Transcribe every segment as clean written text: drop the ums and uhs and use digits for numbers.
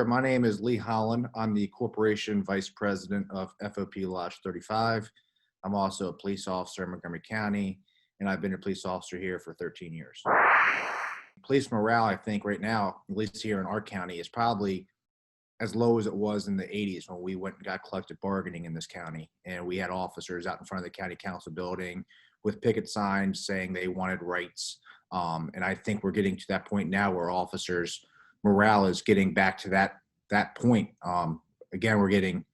My name is Lee Holland. I'm the Corporation Vice President of FOP Lodge 35. I'm also a police officer in Montgomery County, and I've been a police officer here for 13 years. Police morale, I think right now, at least here in our county, is probably as low as it was in the 80s when we went and got collective bargaining in this county. And we had officers out in front of the county council building with picket signs saying they wanted rights. And I think we're getting to that point now where officers' morale is getting back to that point. Again, we're getting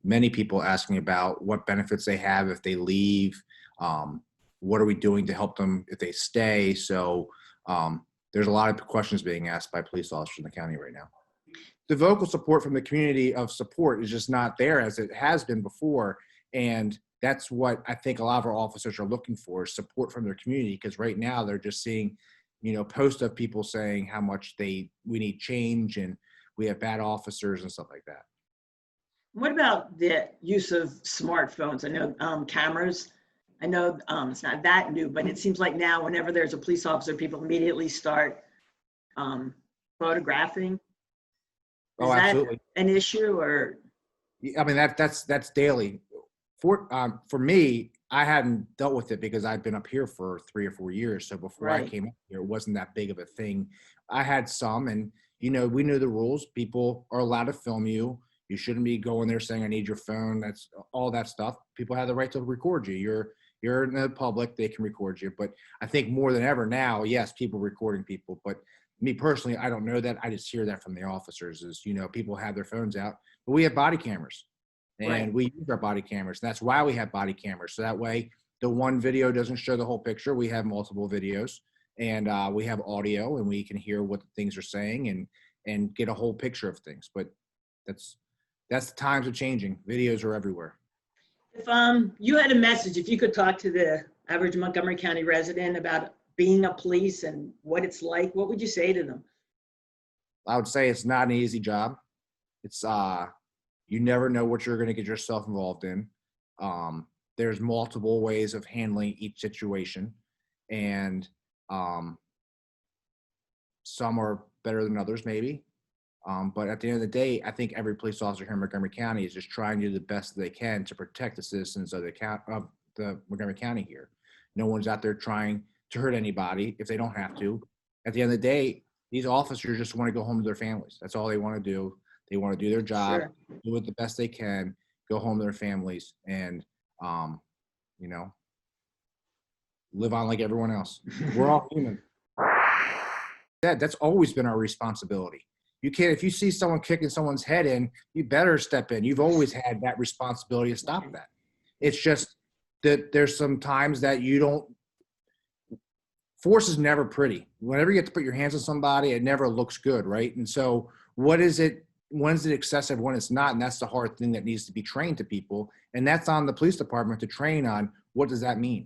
many people asking about what benefits they have if they leave. What are we doing to help them if they stay? So there's a lot of questions being asked by police officers in the county right now. The vocal support from the community of support is just not there as it has been before. And that's what I think a lot of our officers are looking for, is support from their community, because right now they're just seeing, posts of people saying how much we need change and we have bad officers and stuff like that. What about the use of smartphones? I know cameras, I know it's not that new, but it seems like now whenever there's a police officer, people immediately start photographing. Is absolutely. That an issue, or? I mean, that's daily. For me, I hadn't dealt with it because I've been up here for 3 or 4 years. So before I came up here, it wasn't that big of a thing. I had some, and we knew the rules. People are allowed to film you. You shouldn't be going there saying, "I need your phone." That's all that stuff. People have the right to record you. You're in the public; they can record you. But I think more than ever now, yes, people recording people. But me personally, I don't know that. I just hear that from the officers. Is people have their phones out, but we have body cameras. And we use our body cameras. And that's why we have body cameras. So that way, the one video doesn't show the whole picture. We have multiple videos, and we have audio, and we can hear what the things are saying and get a whole picture of things. But that's the times are changing. Videos are everywhere. If you had a message, if you could talk to the average Montgomery County resident about being a police and what it's like, what would you say to them? I would say it's not an easy job. It's you never know what you're going to get yourself involved in. There's multiple ways of handling each situation, and some are better than others, maybe. But at the end of the day, I think every police officer here in Montgomery County is just trying to do the best they can to protect the citizens of the Montgomery County here. No one's out there trying to hurt anybody if they don't have to. At the end of the day, these officers just want to go home to their families. That's all they want to do. They want to do their job, do it the best they can, go home to their families, and live on like everyone else. We're all human. That's always been our responsibility. You can't, if you see someone kicking someone's head in, you better step in. You've always had that responsibility to stop that. It's just that there's some times that you don't. Force is never pretty. Whenever you get to put your hands on somebody, it never looks good, right? And so, what is it? When is it excessive, when it's not? And that's the hard thing that needs to be trained to people. And that's on the police department to train on what does that mean.